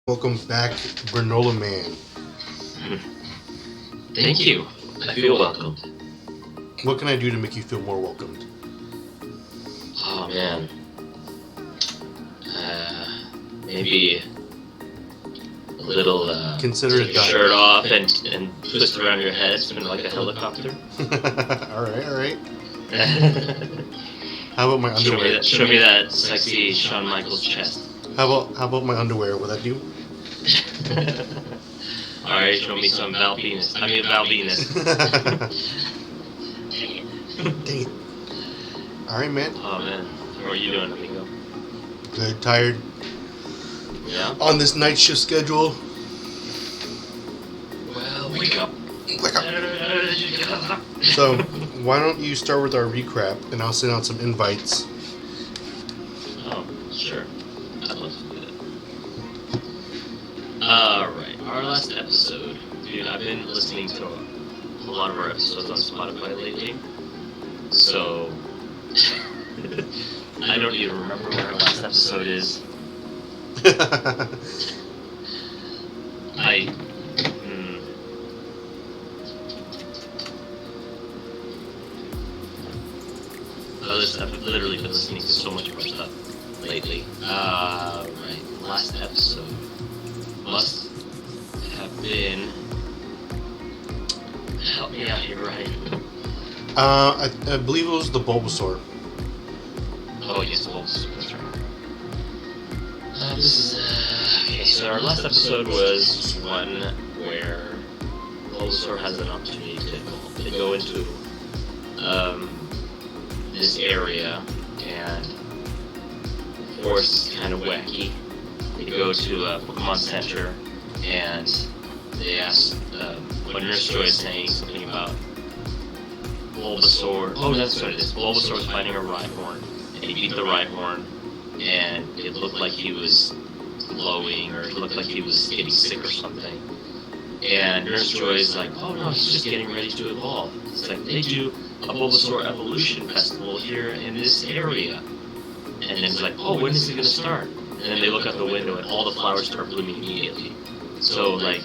Welcome back, Granola Man. Thank you. I feel welcomed. What can I do to make you feel more welcomed? Oh man. Maybe a little Consider take it your done. shirt off and twist around your head, spin like a helicopter. Alright. How about my underwear? Show me that sexy Shawn Michaels chest. How about my underwear? Will that do? Alright, show me some Val Venus. Val Venus. Dang it. Alright, man. Oh man. How are you doing, amigo? Good, tired. Yeah? On this night shift schedule. Well, wake up. Wake up. So, why don't you start with our recap and I'll send out some invites. Oh, sure. I'd love to do that. Alright, our last episode. Dude, I've been listening to a lot of our episodes on Spotify lately. So, I don't even remember what our last episode is. I've literally been listening to so much more stuff lately. Right. Last episode must have been. Help me out here, Ryan. I believe it was the Bulbasaur. Oh, yes, Bulbasaur. That's right. Okay, so our last episode was one where Bulbasaur has an opportunity to evolve. They go into this area, and the forest is kind of wacky. They go to a Pokemon Center, and they ask what Nurse Joy is saying, something about Bulbasaur. Oh, that's what it is. Bulbasaur was fighting a Rhyhorn, and he beat the Rhyhorn, and it looked like he was glowing, or it looked like he was getting sick or something. And Nurse Joy is like, oh no, he's just getting ready to evolve. It's like, they do a Bulbasaur Evolution Festival here in this area. And then it's like, oh, when is it going to start? And then they look out the window and all the flowers start blooming immediately. So, like,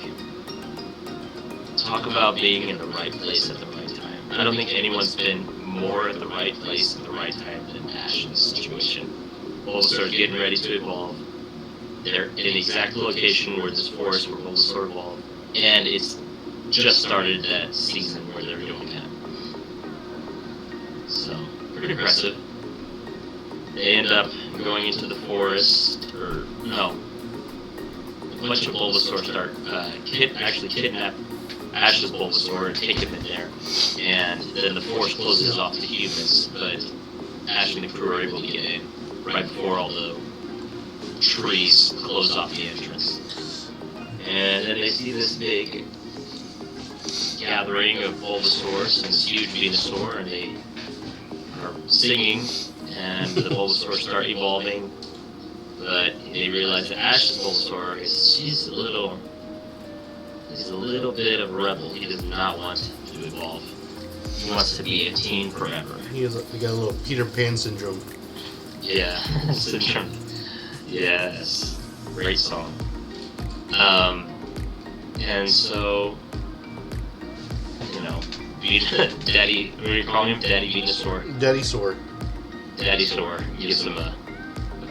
talk about being in the right place at the right time. I don't think anyone's been more at the right place at the right time than Ash in this situation. Bulbasaur's getting ready to evolve. They're in the exact location where this forest where Bulbasaur evolved. And it's just started that season where they're doing that. So, pretty impressive. They end up going into the forest, or no, a bunch of Bulbasaur start kidnap Ash's Bulbasaur and take him in there, and then the forest closes off to humans, but Ash and the crew are able to get in right before all the trees close off the entrance. And then they see this big gathering of Bulbasaurs and this huge Venusaur, and they are singing, and the Bulbasaur start evolving, but they realize that Ash's Bulbasaur he's a little bit of a rebel. He does not want to evolve. He wants to be a teen forever. He got a little Peter Pan syndrome. Yeah, syndrome. Yes, great song. And so, Daddy, what do you call him? Daddy Venusaur. Daddy-saur gives him a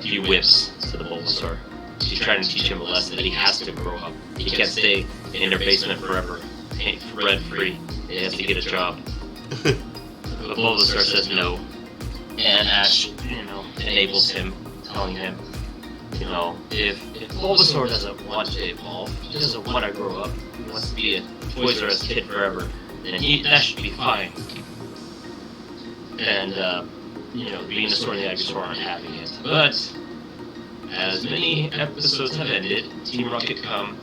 few whips to the Bulbasaur. She's trying to teach him a lesson that he has to grow up. He can't stay in their basement forever, rent-free. He has to get a job. But Bulbasaur says no. And Ash, enables him, telling him, if Bulbasaur doesn't want to evolve, he doesn't want to grow up, he wants to be a Toys R Us kid forever, then that should be fine. And, Venusaur and the Ivysaur aren't having it. But, as many episodes have ended, Team Rocket come,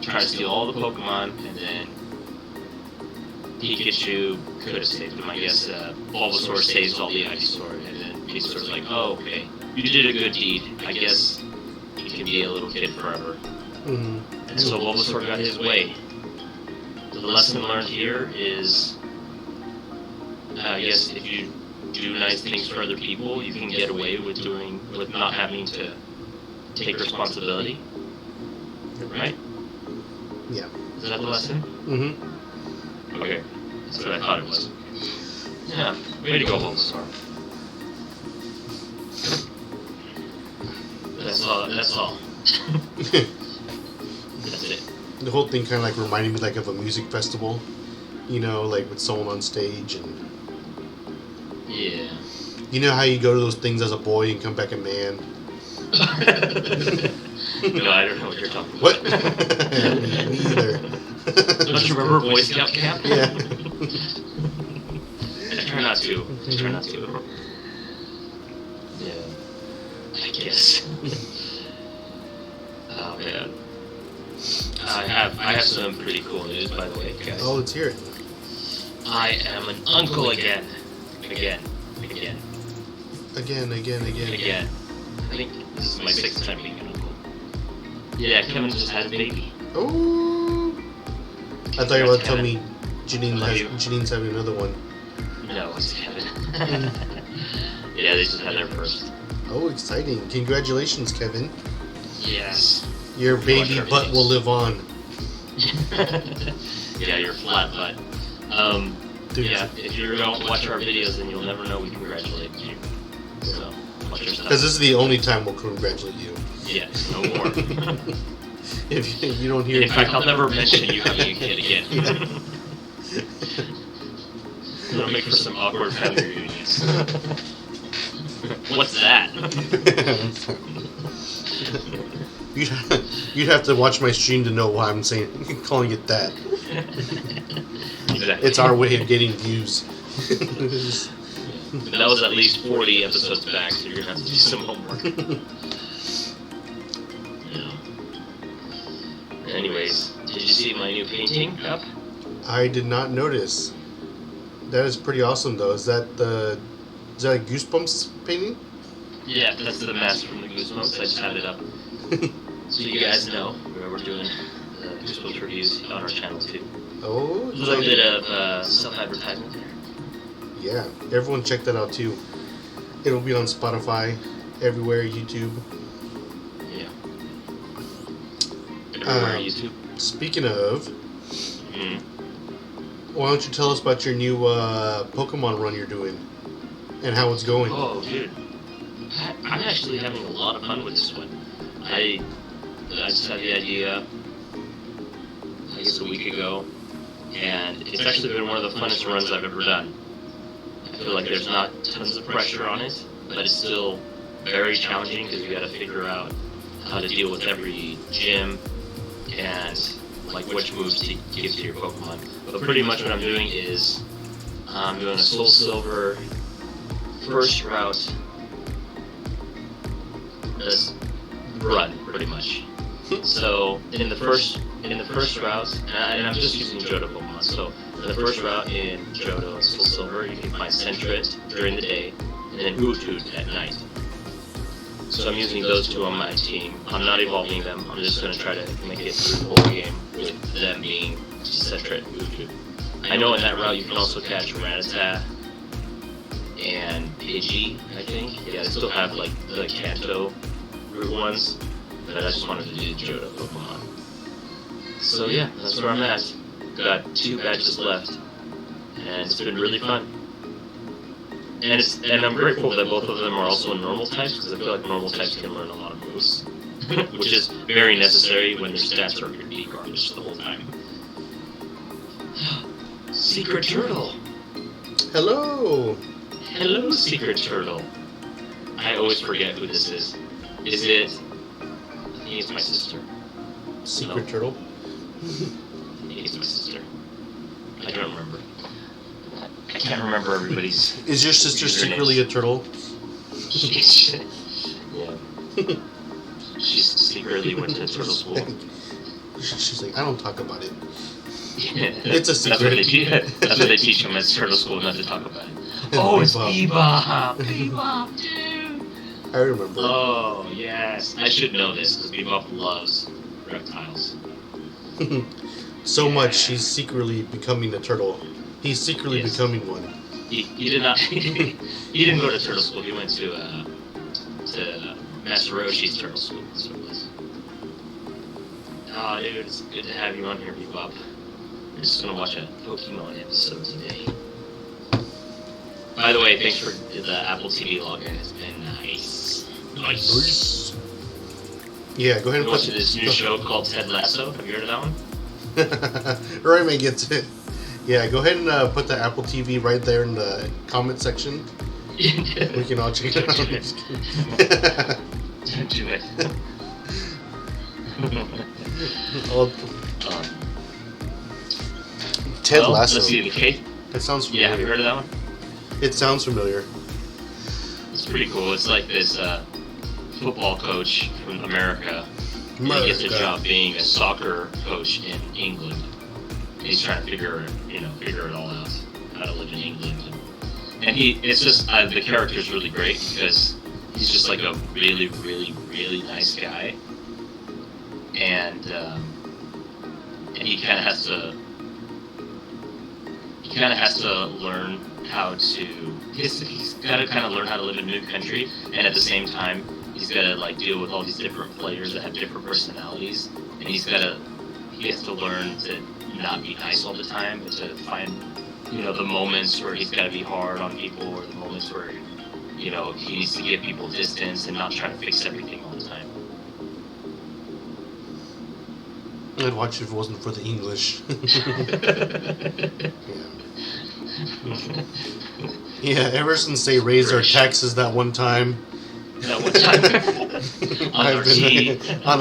try to steal all the Pokemon, and then Pikachu could have saved him. I guess Bulbasaur saves all the Ivysaur, and then Venusaur's like, oh, okay, you did a good deed. I guess you can be a little kid forever. Mm-hmm. And so Bulbasaur got his way. The lesson learned here is, I guess if you do nice things for other people, you can get away with not having to take responsibility. Yeah. Is that the lesson? Mm-hmm. Okay. That's what I thought it was. Yeah. Way to go, Bulbasaur. That's all. That's all. That's it. The whole thing kind of like reminded me like of a music festival, you know, like with someone on stage and. Yeah. You know how you go to those things as a boy and come back a man? No, I don't know what you're talking about. What? Me either. Don't you remember Boy Scout camp? Yeah. I try not to. I try not to. Yeah. I guess. Oh man. I have some pretty cool news, by the way, guys. Oh, let's hear it. I am an uncle again. Again. Again. I think this is my 6th time being an uncle. Yeah, Kevin just had a baby. Oh. I thought you were about to tell me Janine's having another one. No, it's Kevin. Yeah, they just had their first. Oh, exciting. Congratulations, Kevin. Yes. Your baby butt will live on. Yeah, your flat butt. Dude. Yeah, if you don't watch our videos, then you'll never know we congratulate you. So, watch your stuff. Because this is the only time we'll congratulate you. Yes, no more. If you don't hear In fact, I'll never mention you having a kid again. It'll make for some awkward family reunions. What's that? You'd have to watch my stream to know why I'm saying calling it that. Exactly. It's our way of getting views. That was at least 40 episodes back, so you're gonna have to do some homework. Yeah. Anyways, did you see my new painting up? I did not notice. That is pretty awesome, though. Is that a Goosebumps painting? Yeah, that's the mask from the Goosebumps. I just had it up. So you guys know we're doing Goosebumps reviews on our channel too. Oh, A little bit of self-advertisement there. Yeah, everyone check that out too. It'll be on Spotify, everywhere, YouTube. Yeah. Everywhere YouTube. Speaking of, why don't you tell us about your new Pokemon run you're doing and how it's going? Oh, dude. I'm actually having a lot of fun with this one. I just had the idea, I guess a week ago, and it's actually been one of the funnest runs I've ever done. I feel like there's not tons of pressure on it, but it's still very challenging because you got to figure out how to deal with every gym and like which moves to give to your Pokemon. But pretty much what I'm doing is I'm doing a Soul Silver first route run, pretty much. So in the first route, and I'm just using Johto Pokemon. So in the first route in Johto and Soul Silver, you can find Sentret during the day, and then Utoot at night. So I'm using those two on my team. I'm not evolving them. I'm just going to try to make it through the whole game with them being Sentret and Utoot. I know in that route you can also catch Rattata and Pidgey, I think. Yeah, they still have like the Kanto route ones, but I just wanted to do Johto Pokemon. So yeah, that's where I'm at. Got 2 badges left, and it's been really fun. And I'm grateful that both of them are also normal types, because I feel like normal types can learn a lot of moves, which is very necessary when their stats are going to be garbage the whole time. Secret Turtle! Hello! Hello, Secret Turtle! I always forget who this is. Is it... I think it's my sister. Secret Turtle? I think it's my sister. I don't remember. I can't remember everybody's... Is your sister usernames. secretly a turtle? Yeah. She secretly went to turtle school. She's like, I don't talk about it. Yeah. It's a secret. That's what they teach them at turtle school, not to talk about it. Oh, it's Bebop! Bebop, dude! I remember. Oh, yes. I should know this, because Bebop loves reptiles. So much, he's secretly becoming a turtle. He's secretly becoming one. He did not... he didn't go to turtle school, he went to Master Roshi's turtle school. That's what it was. Oh, dude, it's good to have you on here, Bebop. We're just gonna watch a Pokemon episode today. By the way, thanks for the Apple TV login. It's been nice. Nice. Yeah, go ahead and watch this new show called Ted Lasso. Have you heard of that one? Roy may get to it. Yeah, go ahead and put the Apple TV right there in the comment section. We can all check it out. Don't do it. Ted Lasso. Let's see, the K. That sounds familiar. Yeah, have you heard of that one? It sounds familiar. It's pretty cool. It's like this football coach from America. He gets a job being a soccer coach in England. He's trying to figure it all out, how to live in England. And it's just the character's really great because he's just like a really, really, really nice guy, and he kind of has to learn how to. He's got to kind of learn how to live in a new country, and at the same time, he's got to like deal with all these different players that have different personalities, and he has to learn to not be nice all the time, but to find, the moments where he's got to be hard on people, or the moments where, he needs to give people distance and not try to fix everything all the time. I'd watch it if it wasn't for the English. Yeah, ever since they raised our taxes that one time. On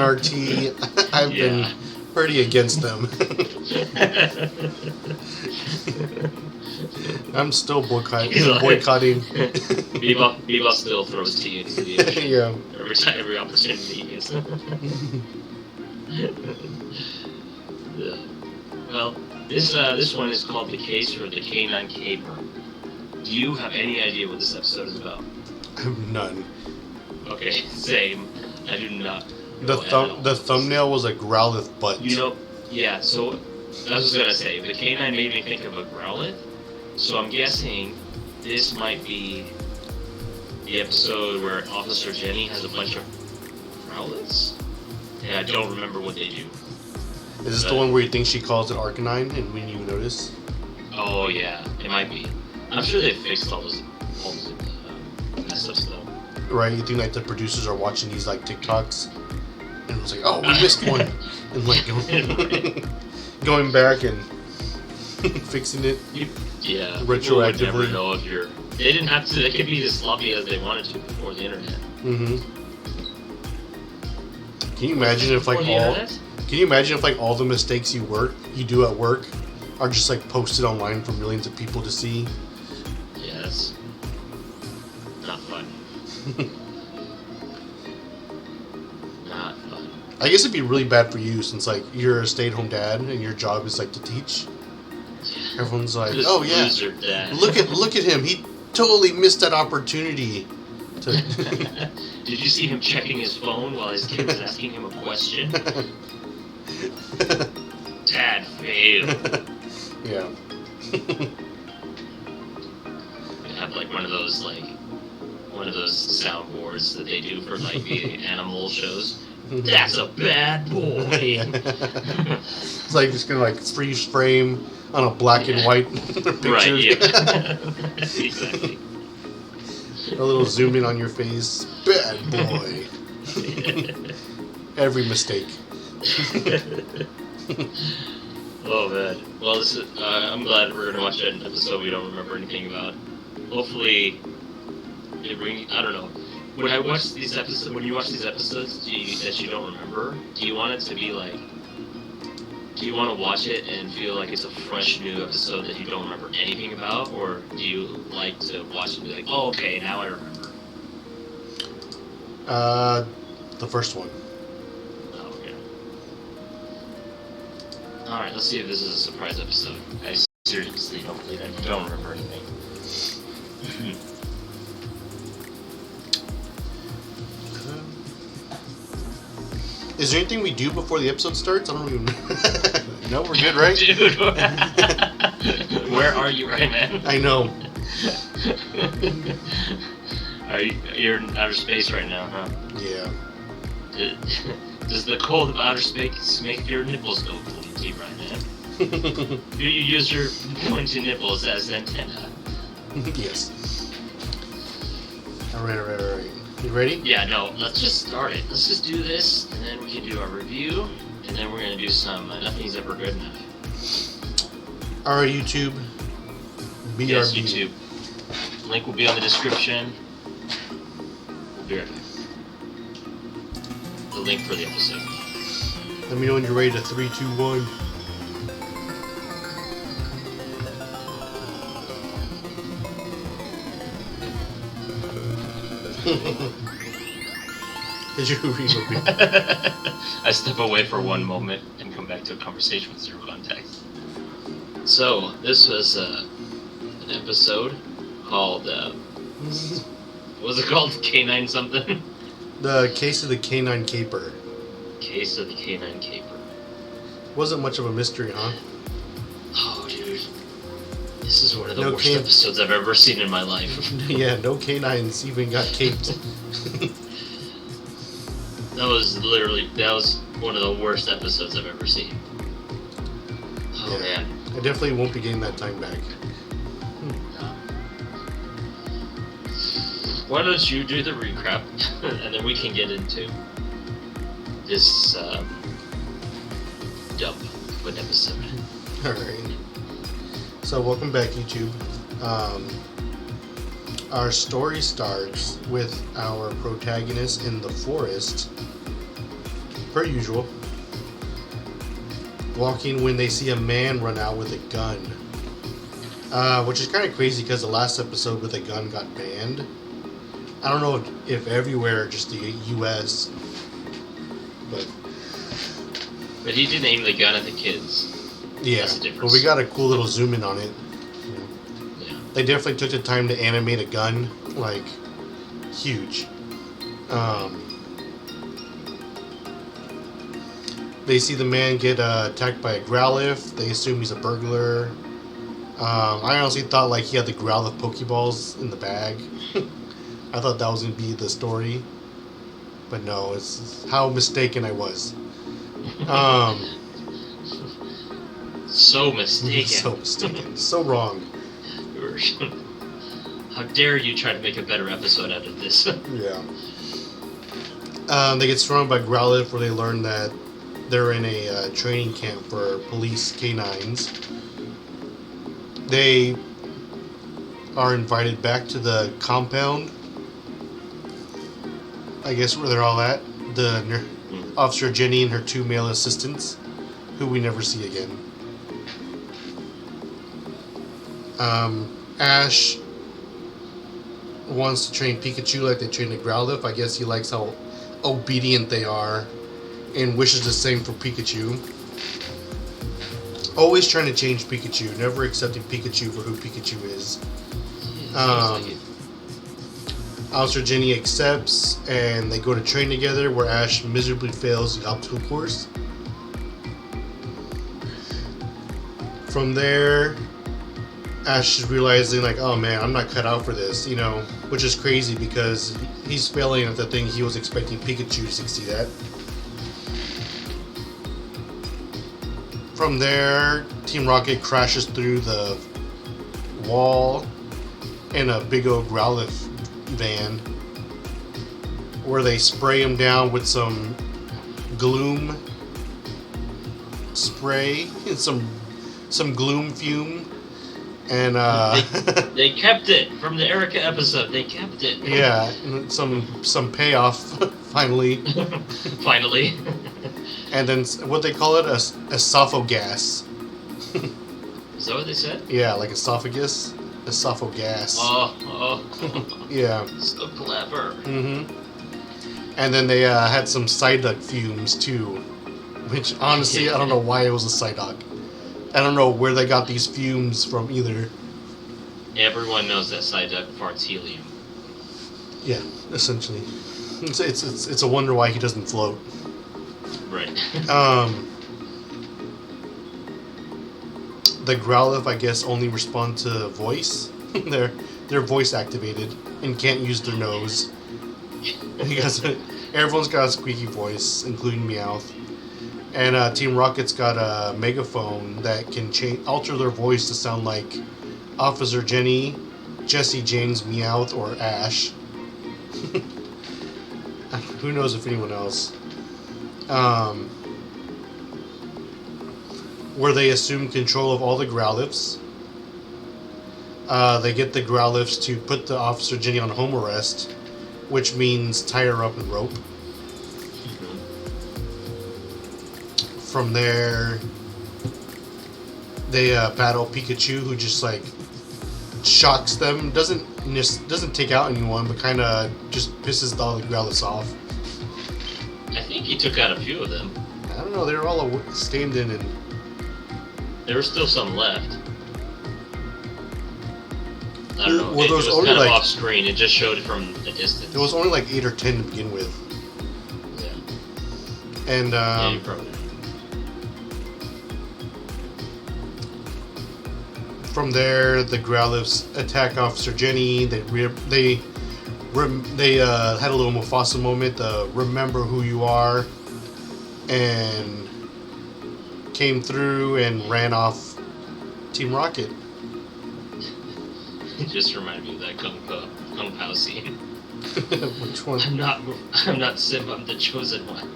our tea, I've been pretty against them. I'm still boycotting. Bebop still throws tea into the ocean. Yeah. Every opportunity he gets. Well, this one is called The Case for the K-9 Caper. Do you have any idea what this episode is about? I have none. Okay, same. I do not. The thumbnail was a Growlithe butt. Yeah, so I was just gonna say, the K-9 made me think of a Growlithe, so I'm guessing this might be the episode where Officer Jenny has a bunch of Growlithes? Yeah, I don't remember what they do. Is this the one where you think she calls it Arcanine and when you notice? Oh yeah, it might be. I'm sure they fixed all those mess-ups though. Right, you think like the producers are watching these like TikToks and it was like, oh, we missed one, and like going back and fixing it. Yeah, retroactively. People would never know if you're. They didn't have to. They could be as sloppy as they wanted to before the internet. Mm-hmm. Can you imagine if all the mistakes you do at work are just like posted online for millions of people to see? Yeah, that's not fun. Not fun. I guess it'd be really bad for you since like you're a stay-at-home dad and your job is like to teach. Everyone's like, "Oh yeah, look at him. He totally missed that opportunity." Did you see him checking his phone while his kid was asking him a question? Dad failed. Yeah. You have like one of those soundboards that they do for like the animal shows. That's a bad boy. It's like just gonna like freeze frame on a black and white picture. Right. Yeah. Exactly. A little zoom in on your face. Bad boy. Every mistake. Oh man. Well, this is. I'm glad we're gonna watch an episode we don't remember anything about. Hopefully, it brings. I don't know. When you watch these episodes that you don't remember, do you want it to be like? Do you want to watch it and feel like it's a fresh new episode that you don't remember anything about, or do you like to watch it and be like, oh, okay, now I remember? The first one. Oh, okay. All right, let's see if this is a surprise episode. I seriously don't believe I don't remember anything. Is there anything we do before the episode starts? I don't even know. No, we're good, right? Dude, where are you right now? I know. You're in outer space right now, huh? Yeah. Does the cold of outer space make your nipples go pointy, Ryan? Do you use your pointy nipples as antenna? Yes. Alright. You ready? Yeah, no, let's just start it. Let's just do this, and then we can do our review, and then we're gonna do some Nothing's Ever Good Enough. Alright, YouTube. BRB. Yes, YouTube. Link will be on the description. We'll be right back. The link for the episode. Let me know when you're ready to 3, 2, 1. Did you reload? I step away for one moment and come back to a conversation with zero context. So, this was an episode called, what was it called? K-9 something? The Case of the K-9 Caper. Case of the K-9 Caper. Wasn't much of a mystery, huh? Oh, dude. This is one of the worst episodes I've ever seen in my life. Yeah, no K-9s even got caped. That was one of the worst episodes I've ever seen. Oh, yeah. Man. I definitely won't be getting that time back. Why don't you do the recap, and then we can get into this dump of an episode. Alright. So, welcome back, YouTube. Our story starts with our protagonist in the forest, per usual, walking when they see a man run out with a gun. Which is kind of crazy because the last episode with a gun got banned. I don't know if everywhere, just the US, but he didn't aim the gun at the kids. Yeah, that's the difference. But we got a cool little zoom in on it. Yeah. They definitely took the time to animate a gun, like, huge. They see the man get attacked by a Growlithe. They assume he's a burglar. I honestly thought like he had the Growlithe Pokeballs in the bag. I thought that was going to be the story. But no, it's how mistaken I was. So mistaken. So mistaken. So wrong. How dare you try to make a better episode out of this? Yeah. They get surrounded by Growlithe where they learn that they're in a training camp for police K-9s. They are invited back to the compound, I guess, where they're all at. Officer Jenny and her 2 male assistants, who we never see again. Ash wants to train Pikachu like they trained the Growlithe. I guess he likes how obedient they are and wishes the same for Pikachu. Always trying to change Pikachu, never accepting Pikachu for who Pikachu is. Officer Jenny accepts, and they go to train together, where Ash miserably fails the obstacle course. From there, Ash is realizing, like, oh man, I'm not cut out for this, you know, which is crazy because he's failing at the thing he was expecting Pikachu to succeed at. From there, Team Rocket crashes through the wall in a big old Growlithe van, where they spray him down with some gloom spray and some gloom fume, and they kept it from the Erica episode. They kept it. Yeah, some payoff finally. Finally. And then what they call it, esophagus. Is that what they said? Yeah, like esophagus. Esophagus. Oh. Yeah. So clever. Mm-hmm. And then they had some Psyduck fumes too, which honestly I don't know why it was a Psyduck. I don't know where they got these fumes from either. Everyone knows that Psyduck farts helium. Yeah, essentially. It's a wonder why he doesn't float. Right. The Growlithe, I guess, only respond to voice. They're voice activated and can't use their nose because Everyone's got a squeaky voice, including Meowth. And Team Rocket's got a megaphone that can alter their voice to sound like Officer Jenny, Jesse James, Meowth, or Ash. Who knows if anyone else. Where they assume control of all the Growlithes. They get the Growlithes to put the Officer Jenny on home arrest, which means tie her up with rope. From there, they battle Pikachu, who just like shocks them. Doesn't take out anyone, but kind of just pisses all the Growlithes off. I think he took out a few of them. I don't know. They were all standing and. There were still some left. I don't know. Well, It was only kind of like, off screen. It just showed from a distance. There was only like 8 or 10 to begin with. Yeah. And Yeah, you probably. From there, the Growlithes attack Officer Jenny. They had a little Mufasa moment. Remember who you are, and came through and ran off Team Rocket. It just reminded me of that Kung Pao scene. Which one? I'm not Simba. I'm the chosen one.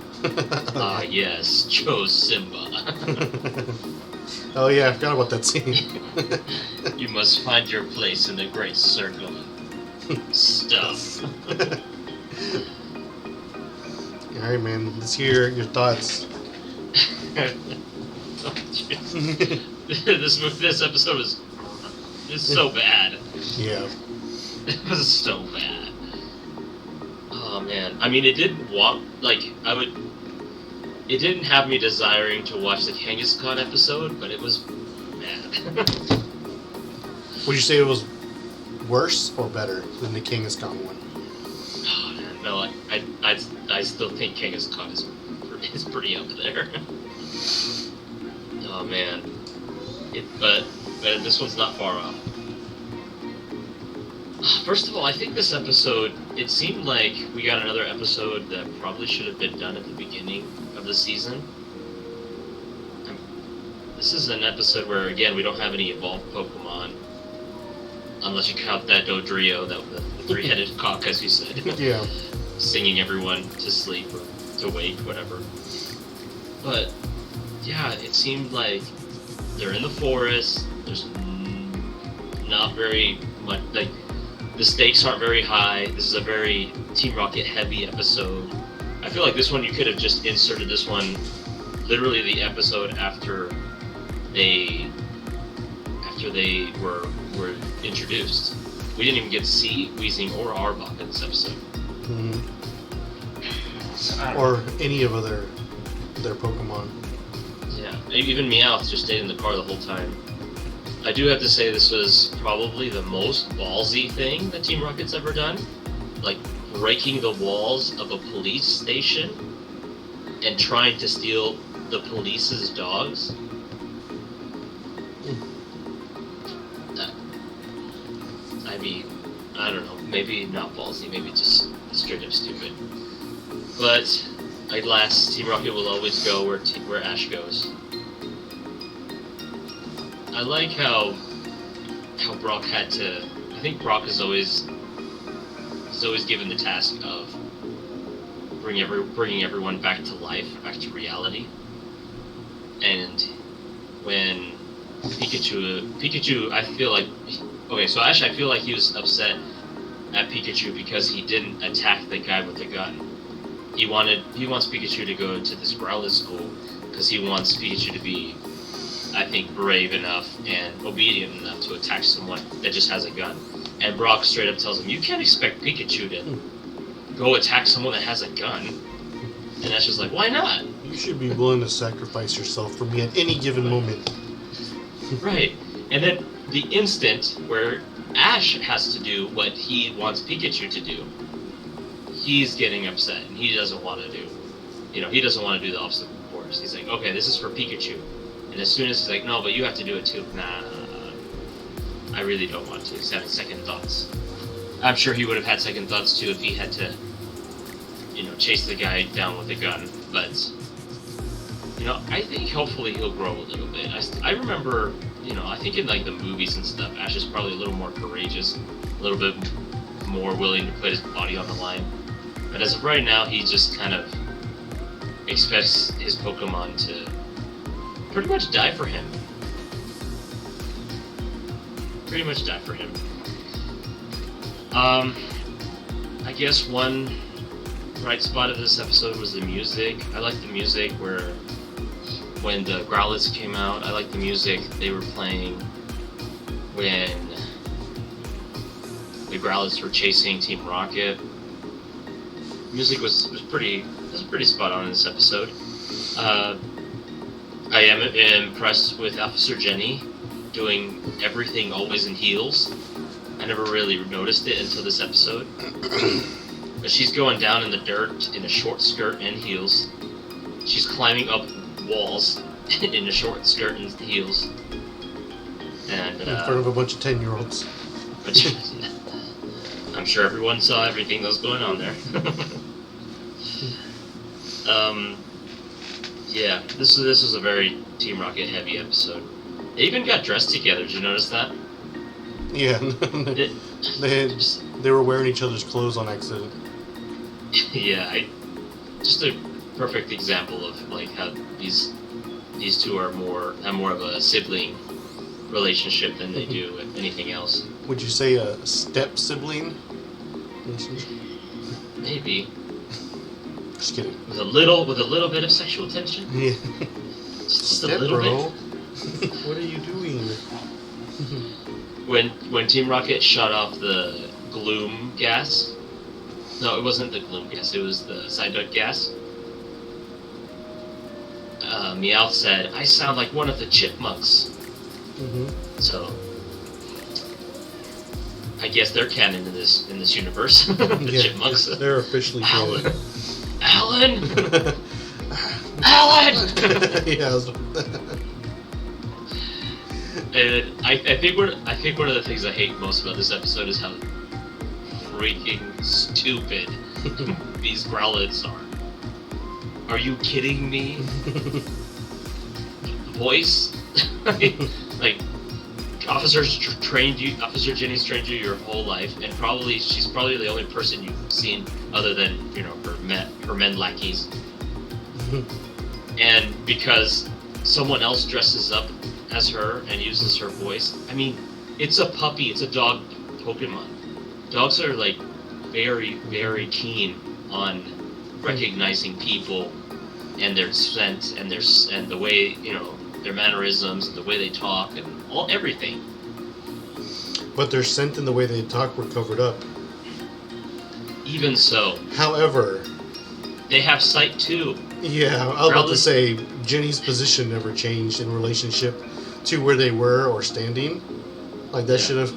Ah, yes, chose Simba. Oh yeah, I forgot about that scene. You must find your place in the great circle. Stuff. Alright, man. Let's hear your thoughts. This episode is so bad. Yeah. It was so bad. Oh man. I mean, it didn't it didn't have me desiring to watch the Kangaskhan episode, but it was bad. Would you say it was worse or better than the Kangaskhan one? Oh man, no, I still think Kangaskhan is pretty up there. Oh man. But this one's not far off. First of all, I think this episode, it seemed like we got another episode that probably should have been done at the beginning of the season. This is an episode where, again, we don't have any evolved Pokemon. Unless you count that Dodrio, the three-headed cock, as you said. Yeah. Singing everyone to sleep or to wake, whatever. But, yeah, it seemed like they're in the forest. There's not very much, like, the stakes aren't very high. This is a very Team Rocket heavy episode. I feel like this one you could have just inserted this one literally the episode after they were introduced. We didn't even get to see Weezing or Arbok in this episode. Mm-hmm. Or any of their Pokemon. Yeah, even Meowth just stayed in the car the whole time. I do have to say this was probably the most ballsy thing that Team Rocket's ever done. Like, breaking the walls of a police station and trying to steal the police's dogs. I mean, I don't know, maybe not ballsy, maybe just straight up stupid. But, alas, Team Rocket will always go where Ash goes. I like how Brock had to. I think Brock is always given the task of bringing everyone back to life, back to reality. And when Pikachu, I feel like, okay, so Ash, I feel like he was upset at Pikachu because he didn't attack the guy with the gun. He wants Pikachu to go to this Growlithe school because he wants Pikachu to be, I think, brave enough and obedient enough to attack someone that just has a gun. And Brock straight up tells him, you can't expect Pikachu to go attack someone that has a gun. And Ash is like, why not? You should be willing to sacrifice yourself for me at any given moment. Right. And then the instant where Ash has to do what he wants Pikachu to do, he's getting upset and he doesn't want to do. He doesn't want to do the obstacle course. He's like, okay, this is for Pikachu. And as soon as he's like, no, but you have to do it too. Nah, I really don't want to. He's having second thoughts. I'm sure he would have had second thoughts too if he had to chase the guy down with a gun. But I think hopefully he'll grow a little bit. I remember, I think in like the movies and stuff, Ash is probably a little more courageous, a little bit more willing to put his body on the line. But as of right now, he just kind of expects his Pokemon to pretty much die for him. I guess one bright spot of this episode was the music. I liked the music when the Growlithe came out. I liked the music they were playing when the Growlithe were chasing Team Rocket. Music was pretty spot on in this episode. I am impressed with Officer Jenny doing everything always in heels. I never really noticed it until this episode. But she's going down in the dirt in a short skirt and heels. She's climbing up walls in a short skirt and heels. And in front of a bunch of 10-year-olds. I'm sure everyone saw everything that was going on there. Yeah, this was a very Team Rocket heavy episode. They even got dressed together. Did you notice that? Yeah, they were wearing each other's clothes on accident. Yeah, just a perfect example of like how these two have more of a sibling relationship than they do with anything else. Would you say a step sibling relationship? Maybe. Just kidding. With a little bit of sexual tension. Yeah. Just Step a little bro. bit. What are you doing? When Team Rocket shot off the gloom gas. No, it wasn't the gloom gas. It was the Psyduck gas. Meowth said, "I sound like one of the chipmunks." Mm-hmm. So, I guess they're canon in this universe. The chipmunks. They're officially canon. Alan! Alan! Yeah. And I think one of the things I hate most about this episode is how freaking stupid these Growlithes are. Are you kidding me? Voice? like Officer Jenny's trained you your whole life, and she's probably the only person you've seen other than her men lackeys. And because someone else dresses up as her and uses her voice, I mean, it's a puppy, it's a dog Pokemon. Dogs are like very, very keen on recognizing people and their scent and the way their mannerisms and the way they talk and everything. But their scent and the way they talk were covered up. Even so. However, they have sight too. Yeah, I was about to say Jenny's position never changed in relationship to where they were or standing. Like that should have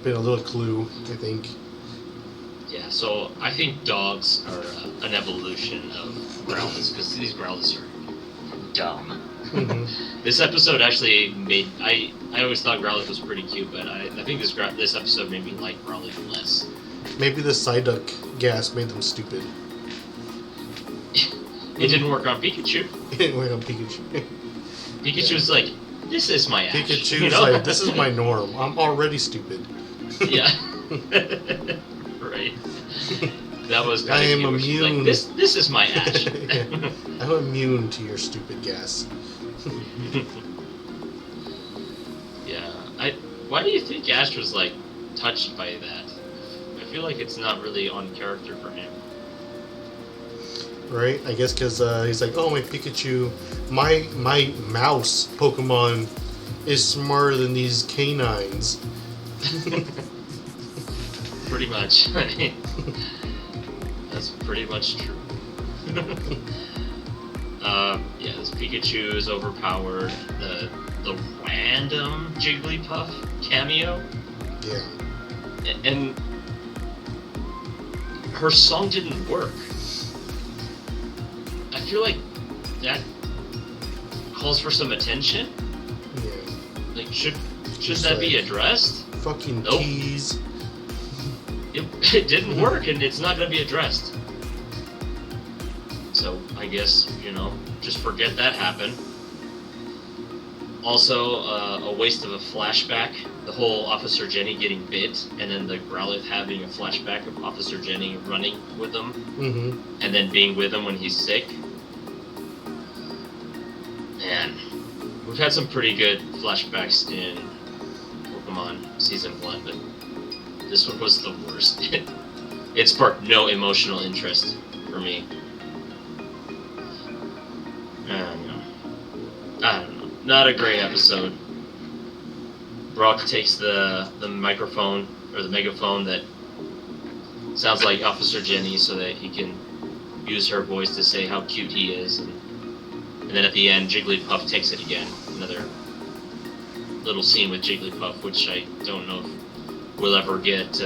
been a little clue, I think. Yeah, so I think dogs are an evolution of Growlithes, because these Growlithes are dumb. Mm-hmm. This episode actually made... I always thought Growlithe was pretty cute, but I think this episode made me like Growlithe less. Maybe the Psyduck gas made them stupid. It didn't work on Pikachu. It didn't work on Pikachu. Pikachu's like, this is my Ash. Pikachu's like, this is my norm. I'm already stupid. Yeah. Right. That was kind I of am cute. immune. Like, this is my Ash. Yeah. I'm immune to your stupid gas. Yeah. Why do you think Ash was like touched by that? I feel like it's not really on character for him. Right? I guess because he's like, oh, my Pikachu, my mouse Pokemon is smarter than these K-9s. Pretty much. That's pretty much true. Yeah, this Pikachu is overpowered. The random Jigglypuff cameo. Yeah. And her song didn't work. I feel like that calls for some attention. Yeah. Like, should that be addressed? Fucking Nope. keys. It didn't work, and it's not going to be addressed. So I guess, just forget that happened. Also, a waste of a flashback. The whole Officer Jenny getting bit, and then the Growlithe having a flashback of Officer Jenny running with him, and then being with him when he's sick. Man, we've had some pretty good flashbacks in Pokemon Season 1, but this one was the worst. It sparked no emotional interest for me. I don't know. Not a great episode. Brock takes the microphone, or the megaphone that sounds like Officer Jenny, so that he can use her voice to say how cute he is. And then at the end, Jigglypuff takes it again. Another little scene with Jigglypuff, which I don't know if we'll ever get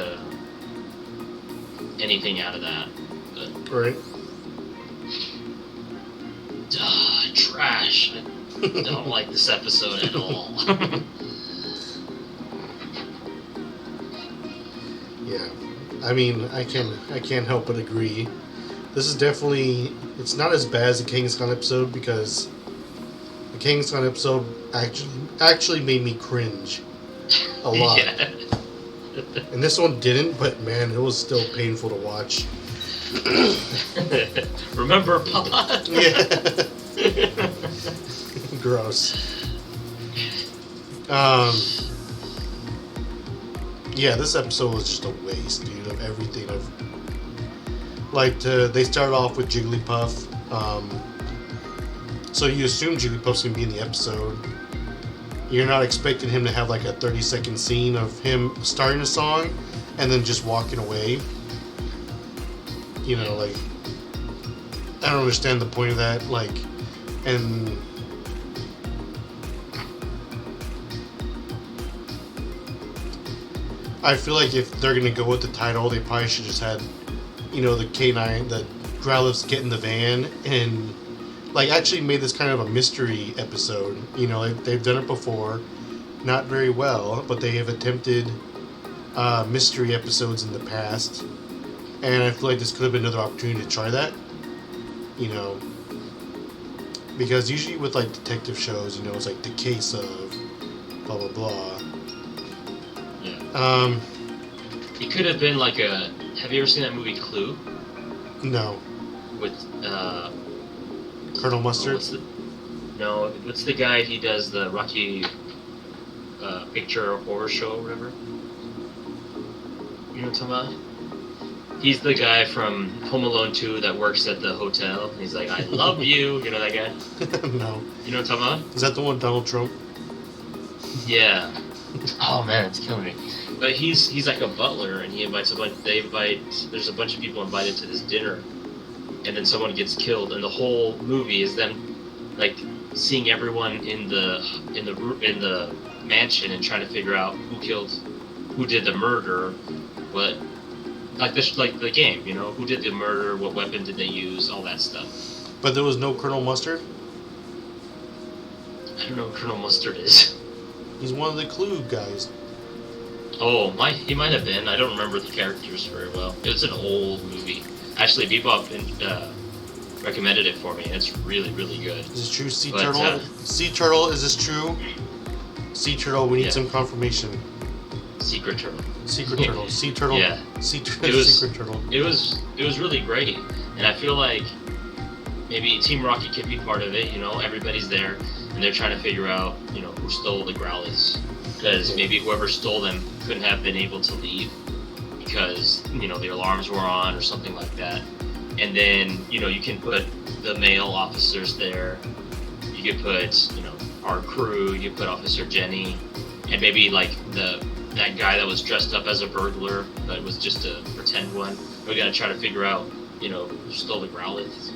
anything out of that. But, right. Trash. I don't like this episode at all. Yeah, I mean, I can't help but agree. This is definitely, it's not as bad as the Kangaskhan episode, because the Kangaskhan episode actually made me cringe a lot. Yeah. And this one didn't, but man, it was still painful to watch. Remember, Papa? Yeah. Gross. Yeah, this episode was just a waste, dude, of everything. They started off with Jigglypuff. So you assume Jigglypuff's gonna be in the episode. You're not expecting him to have like a 30-second scene of him starting a song and then just walking away. I don't understand the point of that. And I feel like if they're gonna go with the title, they probably should just had, the K-9, the Growlithe get in the van and actually made this kind of a mystery episode. They've done it before, not very well, but they have attempted mystery episodes in the past, and I feel like this could have been another opportunity to try that. Because usually with detective shows, it's like the case of blah blah blah. Yeah. It could have been like a. Have you ever seen that movie Clue? No. With Colonel Mustard? What's the guy? He does the Rocky Picture Horror Show or whatever. You know what I'm talking about? He's the guy from Home Alone 2 that works at the hotel. He's like, I love you. You know that guy? No. You know what I'm talking about? Is that the one with Donald Trump? Yeah. Oh man, it's killing me. But he's like a butler, and he invites there's a bunch of people invited to this dinner, and then someone gets killed, and the whole movie is them seeing everyone in the mansion and trying to figure out who did the murder, what. The game, who did the murder, what weapon did they use, all that stuff. But there was no Colonel Mustard? I don't know who Colonel Mustard is. He's one of the Clue guys. Oh, he might have been. I don't remember the characters very well. It's an old movie. Actually, Bebop recommended it for me. It's really, really good. Is this true, Sea Turtle? Sea Turtle, is this true? Sea Turtle, we need some confirmation. Secret Turtle. Secret Turtle. Sea Turtle. Yeah. Secret Turtle. It was really great, and I feel like maybe Team Rocket could be part of it. Everybody's there, and they're trying to figure out who stole the Growlithes, because maybe whoever stole them couldn't have been able to leave because the alarms were on or something like that. And then you can put the male officers there. You could put our crew. You could put Officer Jenny, and maybe that guy that was dressed up as a burglar, but it was just a pretend one. We gotta try to figure out, who stole the Growlithe.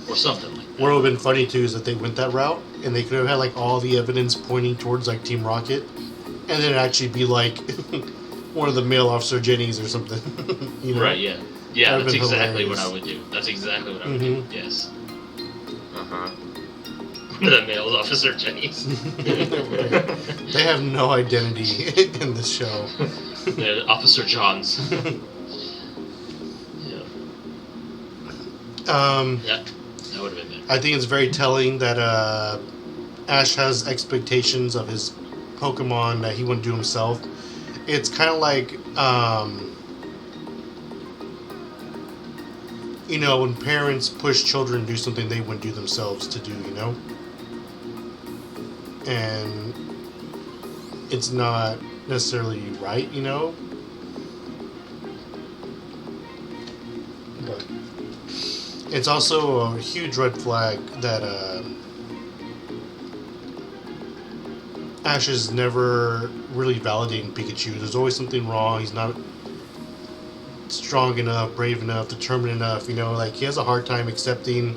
Or something like that. What would have been funny too is that they went that route, and they could have had all the evidence pointing towards Team Rocket, and then it'd actually be one of the male Officer Jennies or something. Right, yeah. Yeah, that's exactly hilarious. what I would do. That's exactly what I would do, yes. Uh-huh. The male Officer Jennies. They have no identity in this show. They're Officer Johns. Yeah. Yeah, that would have been better. I think it's very telling that Ash has expectations of his Pokemon that he wouldn't do himself. It's kind of like, when parents push children to do something they wouldn't do themselves to do, And it's not necessarily right, But it's also a huge red flag that Ash is never really validating Pikachu. There's always something wrong. He's not strong enough, brave enough, determined enough. He has a hard time accepting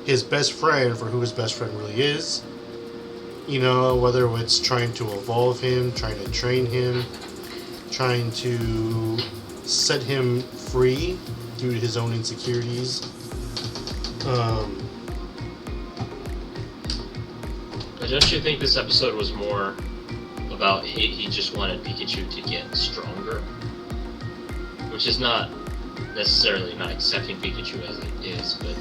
his best friend for who his best friend really is. Whether it's trying to evolve him, trying to train him, trying to set him free due to his own insecurities. But don't you think this episode was more about he just wanted Pikachu to get stronger? Which is not necessarily not accepting Pikachu as it is, but...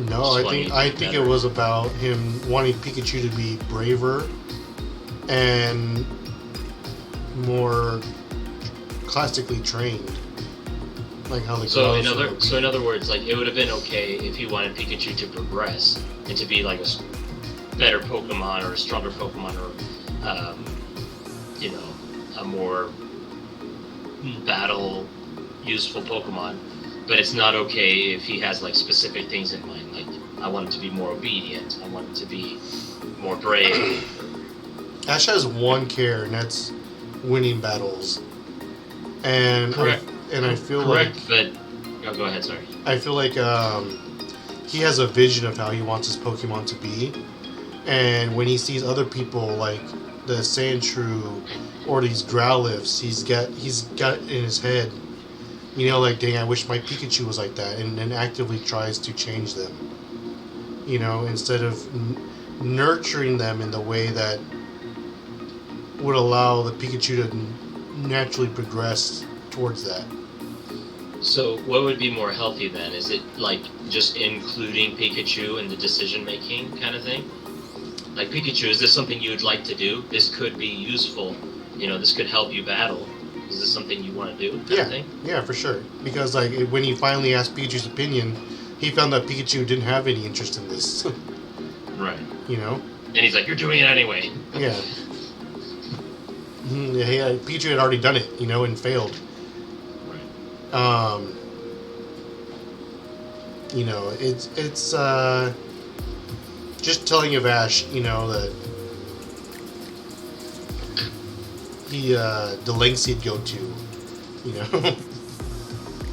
No, I think it was about him wanting Pikachu to be braver and more classically trained, like how the so in other words, like it would have been okay if he wanted Pikachu to progress and to be like a better Pokemon or a stronger Pokemon or a more battle useful Pokemon. But it's not okay if he has like specific things in mind, like I want him to be more obedient, I want him to be more brave. Ash has one care, and that's winning battles. And Correct. I feel Correct, like... but... go ahead, sorry. I feel like he has a vision of how he wants his Pokemon to be. And when he sees other people, like the Sandshrew or these Growlithes, he's got in his head, dang, I wish my Pikachu was like that, and then actively tries to change them. Instead of nurturing them in the way that would allow the Pikachu to naturally progress towards that. So what would be more healthy then? Is it like just including Pikachu in the decision making kind of thing? Like, Pikachu, is this something you would like to do? This could be useful. This could help you battle. Is this something you want to do? Kind of thing? Yeah, for sure. Because when he finally asked Pikachu's opinion, he found that Pikachu didn't have any interest in this. Right. And he's like, you're doing it anyway. Yeah. Pikachu had already done it, and failed. Right. It's just telling of Ash, that he the lengths he'd go to,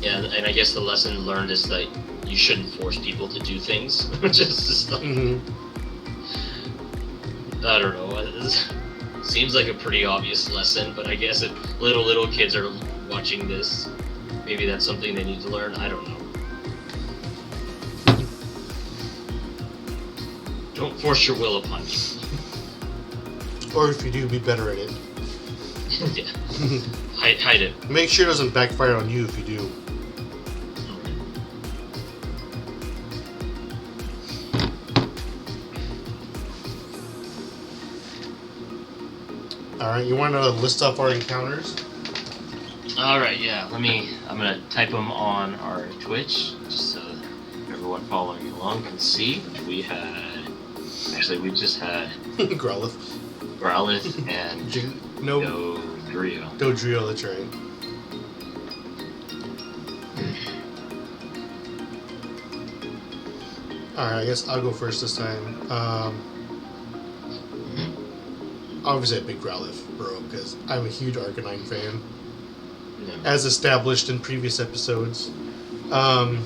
Yeah, and I guess the lesson learned is that you shouldn't force people to do things. Just like, I don't know. It seems like a pretty obvious lesson, but I guess if little kids are watching this, maybe that's something they need to learn. I don't know. Don't force your will upon me. Or if you do, be better at it. Yeah. Hide it. Make sure it doesn't backfire on you if you do. Alright, you want to list off our encounters? Alright, yeah. I'm going to type them on our Twitch, just so everyone following along can see. We just had Growlithe and Dodrio. Dodrio, that's right. Alright, I guess I'll go first this time. Obviously a big Growlithe, bro, because I'm a huge Arcanine fan. Yeah. As established in previous episodes. Man,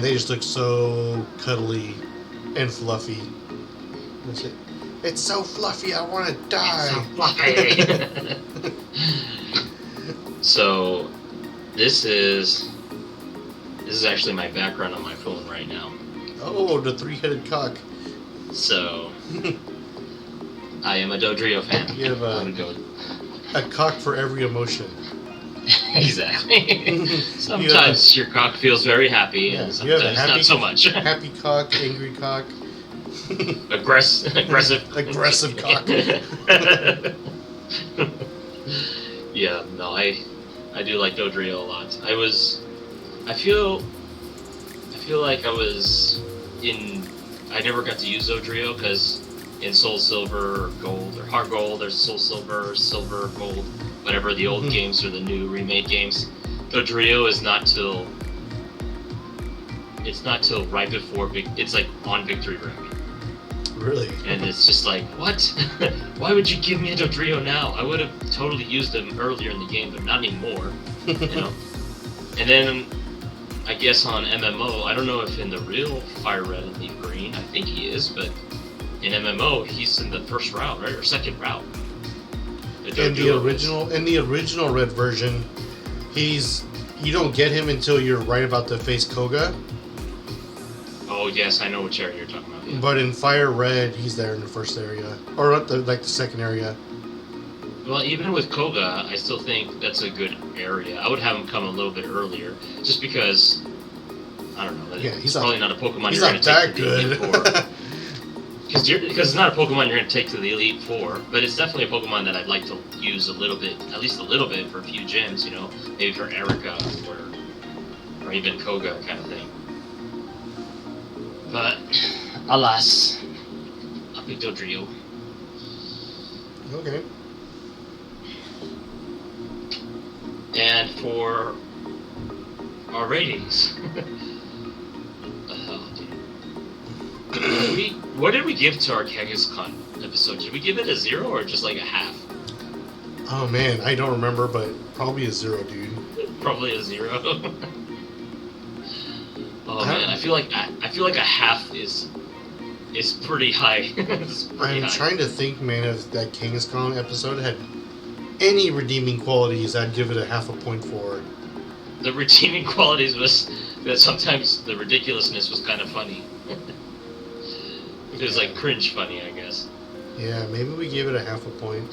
they just look so cuddly and fluffy. That's it. It's so fluffy, I want to die. It's so fluffy. So, this is actually my background on my phone right now. Oh, the three-headed cock. So, I am a Dodrio fan. You have a cock for every emotion. Exactly. Sometimes your cock feels very happy, and you have a sometimes happy, not so much. happy cock, angry cock. Aggressive cock. Yeah, no, I do like Dodrio a lot. I feel like I was in. I never got to use Dodrio because in Soul Silver or Gold or Heart Gold, there's Soul Silver, Silver, Gold, whatever the old games or the new remake games. Dodrio is not till. It's not till right before it's like on Victory Road. Really? And it's just like, what? Why would you give me a Dodrio now? I would have totally used him earlier in the game, but not anymore. You know? And then, I guess on MMO, I don't know if in the real Fire Red and Leaf Green, I think he is, but in MMO, he's in the first route, right? Or second route. In the original Red version, you don't get him until you're right about to face Koga. Oh yes, I know which area you're talking about. Yeah. But in Fire Red, he's there in the first area, or at the second area. Well, even with Koga, I still think that's a good area. I would have him come a little bit earlier, just because I don't know. Yeah, he's probably not a Pokemon he's you're not going to take that to the good. Elite Four. Because it's not a Pokemon you're going to take to the Elite Four, but it's definitely a Pokemon that I'd like to use a little bit, at least a little bit, for a few gyms. You know, maybe for Erica or even Koga kind of thing. But alas, I'll pick Dodrio. Okay. And for our ratings, what did we give to our Kangaskhan episode? Did we give it a 0 or just like a half? Oh man, I don't remember, but probably a 0, dude. Probably a 0. Oh man, I feel like a half is pretty high. I'm trying to think, man, if that Kangaskhan episode had any redeeming qualities, I'd give it a half a point for. The redeeming qualities was that sometimes the ridiculousness was kind of funny. It was like cringe funny, I guess. Yeah, maybe we gave it a half a point.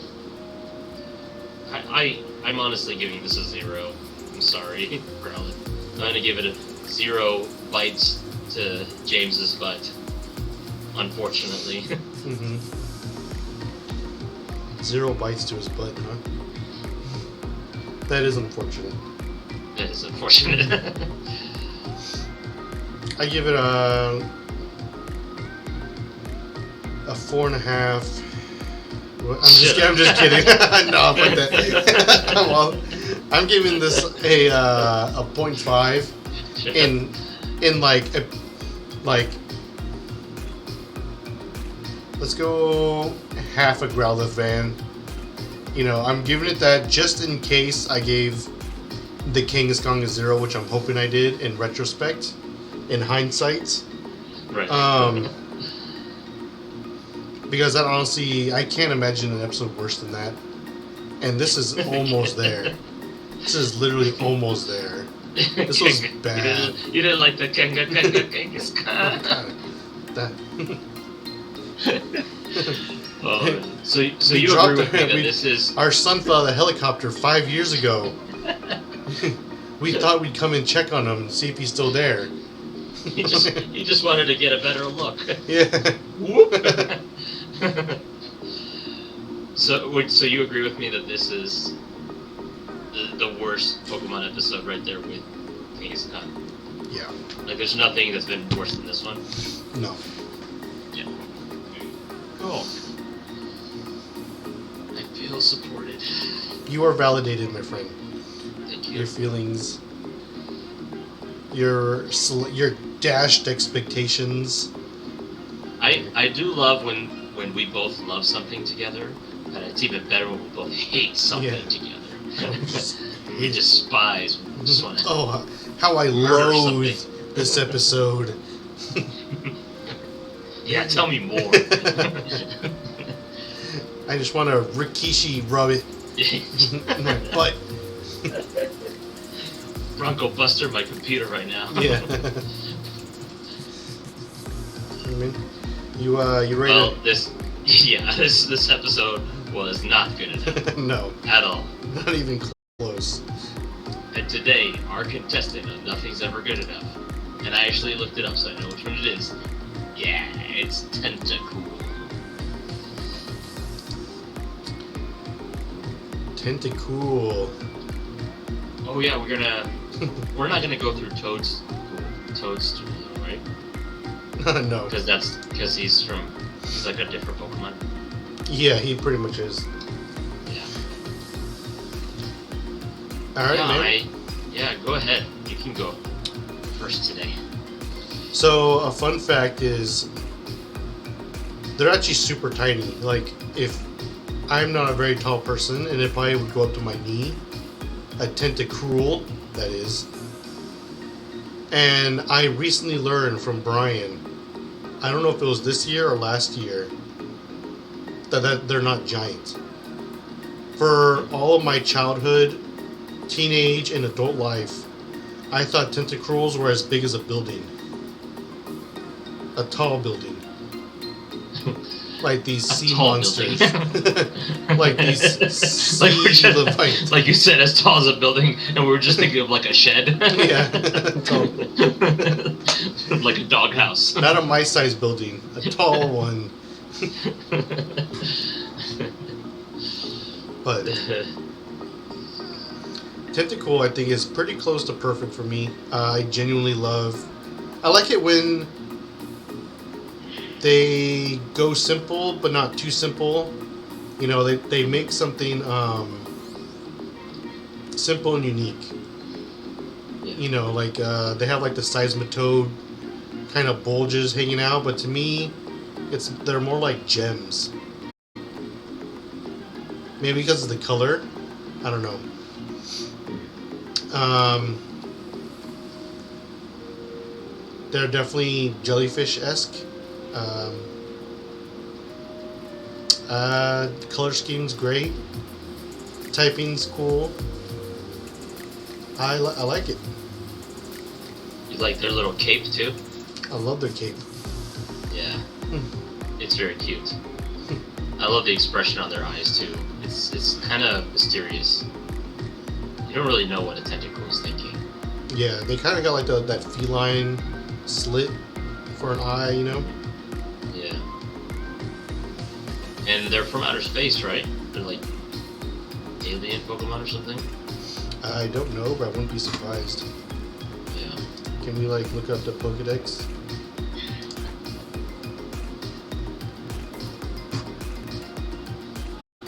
I'm honestly giving this a 0. I'm sorry, Growlithe. I'm gonna give it a 0 bites to James's butt. Unfortunately. 0 bites to his butt, huh? That is unfortunate. That is unfortunate. I give it a 4.5. I'm just kidding. No, fuck that. Well, I'm giving this a 0.5 in like let's go half a Growlithe van. You know, I'm giving it that just in case I gave the Kangaskhan a 0, which I'm hoping I did in retrospect, in hindsight. Right. Because that honestly, I can't imagine an episode worse than that. And this is almost there. This is literally almost there. This was bad. You didn't like the Kangaskhan. That. So you agree with me that this is... Our son fell out of the helicopter 5 years ago. We thought we'd come and check on him and see if he's still there. He just wanted to get a better look. Yeah. Whoop. So you agree with me that this is the worst Pokemon episode right there with Kangaskhan? Yeah. Like there's nothing that's been worse than this one? No. Yeah. Cool. I feel supported. You are validated, my friend. Thank you. Your feelings, your dashed expectations. I do love when we both love something together, but it's even better when we both hate something together. We despise. Just wanna oh, how I loathe this episode. Yeah, tell me more. I just want to Rikishi rub it in my butt. Bronco Buster my computer right now. Yeah. I mean, you ready? Well, this episode was not good enough. No. At all. Not even close. And today, our contestant of Nothing's Ever Good Enough, and I actually looked it up so I know which one it is. Yeah, it's Tentacool. Tentacool. Oh yeah, we're not gonna go through Toadstool, right? No. Because he's like a different Pokemon. Yeah, he pretty much is. Yeah. Alright, man. Yeah, go ahead. You can go first today. So, a fun fact is, they're actually super tiny. Like, if I'm not a very tall person, and it probably would go up to my knee, a Tentacruel, that is. And I recently learned from Brian, I don't know if it was this year or last year, that they're not giant. For all of my childhood, teenage, and adult life, I thought Tentacruels were as big as a building. A tall building. Like these sea monsters. Like these sea leviathan. Like you said, as tall as a building, and we were just thinking of like a shed. Yeah. Like a doghouse. Not a my-sized building. A tall one. But Tentacool, I think, is pretty close to perfect for me. I genuinely love... I like it when they go simple, but not too simple. You know, they make something simple and unique. Yeah. You know, like they have like the Seismitoad kind of bulges hanging out, but to me, they're more like gems. Maybe because of the color. I don't know. They're definitely jellyfish-esque. Color scheme's great. Typing's cool. I like it. You like their little cape too? I love their cape. Yeah. It's very cute. I love the expression on their eyes too. It's kind of mysterious. You don't really know what a Tentacool is thinking. Yeah, they kind of got like that feline slit for an eye, you know? Yeah. And they're from outer space, right? They're like alien Pokemon or something? I don't know, but I wouldn't be surprised. Yeah. Can we like look up the Pokedex?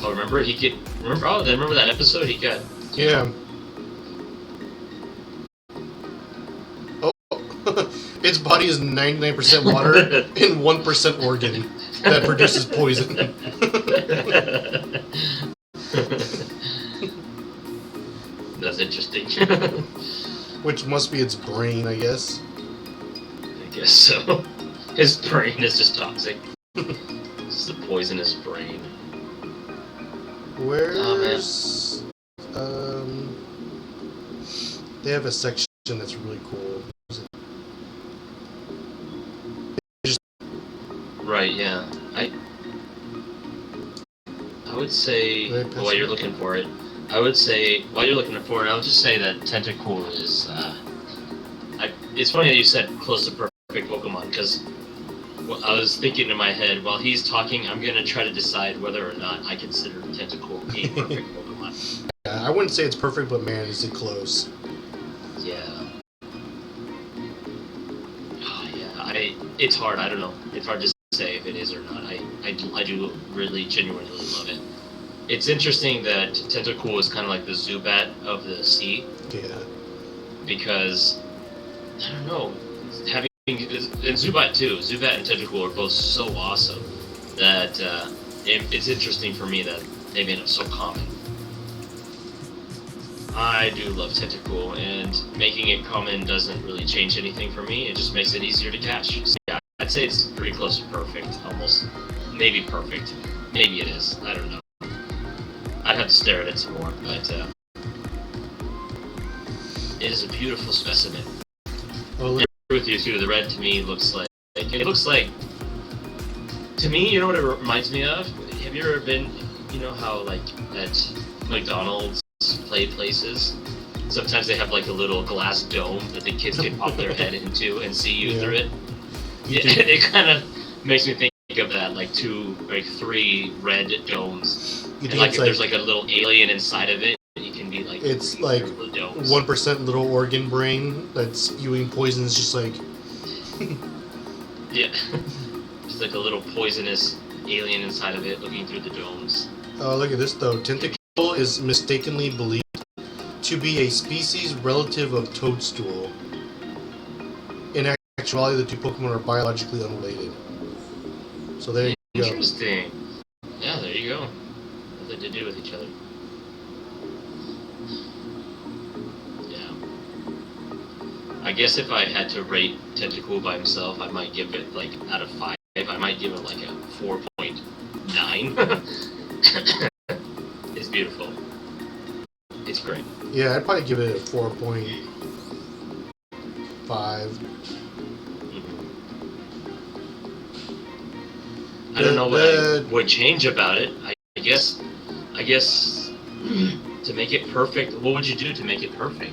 Oh, remember remember that episode he got? Yeah. Oh, its body is 99% water and 1% organ that produces poison. That's interesting. Which must be its brain, I guess. I guess so. His brain is just toxic. It's the poisonous brain. Where's they have a section that's really cool. Right, yeah. I would say while you're looking for it, I'll just say that Tentacool is it's funny that you said close to perfect Pokemon, because I was thinking in my head, while he's talking, I'm going to try to decide whether or not I consider Tentacool a perfect Pokemon. Yeah, I wouldn't say it's perfect, but man, is it close. Yeah. Oh, yeah. It's hard, I don't know. It's hard to say if it is or not. I do really genuinely love it. It's interesting that Tentacool is kind of like the Zubat of the sea. Yeah. Because, I don't know, and Zubat too. Zubat and Tentacool are both so awesome that it's interesting for me that they made it so common. I do love Tentacool, and making it common doesn't really change anything for me. It just makes it easier to catch. So yeah, I'd say it's pretty close to perfect, almost. Maybe perfect. Maybe it is. I don't know. I'd have to stare at it some more, but it is a beautiful specimen. Well, With you too, the red to me looks like to me, you know what it reminds me of? Have you ever been, you know how like at McDonald's play places sometimes they have like a little glass dome that the kids can pop their head into and see you through it. Yeah, it kind of makes me think of that, like three red domes. And like if there's like a little alien inside of it, it can be like it's like 1% little organ brain that's spewing poisons, just like yeah, just like a little poisonous alien inside of it looking through the domes. Oh, look at this though. Tentacool is mistakenly believed to be a species relative of Toadstool. In actuality, the two Pokemon are biologically unrelated. So there you go. Interesting. Yeah, there you go. Nothing to do with each other. Yeah. I guess if I had to rate Tentacool by himself, I might give it like out of 5. I might give it like a 4.9. It's beautiful. It's great. Yeah, I'd probably give it a 4.5. I don't know what I would change about it. I guess to make it perfect. What would you do to make it perfect?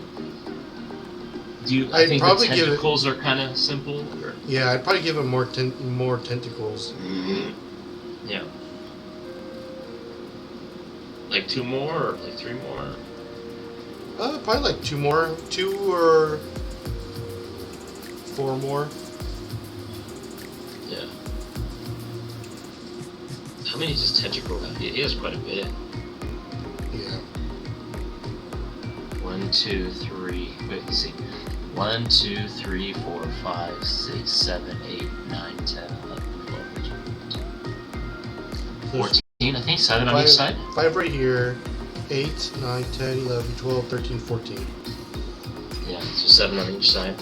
I think the tentacles are kind of simple. Or? Yeah, I'd probably give it more tentacles. Yeah. Like 2 more or like 3 more? Probably like 2 more. 2 or 4 more. Yeah. How many does Tentacool have? He has quite a bit. Yeah. 1, 2, 3. Wait, let's see. 1, 2, 3, 4, 5, 6, 7, 8, 9, 10, 11, 12, 13, 14. I think 7 on each side. 5 right here. 8, 9, 10, 11, 12, 13, 14. Yeah, so 7 on each side.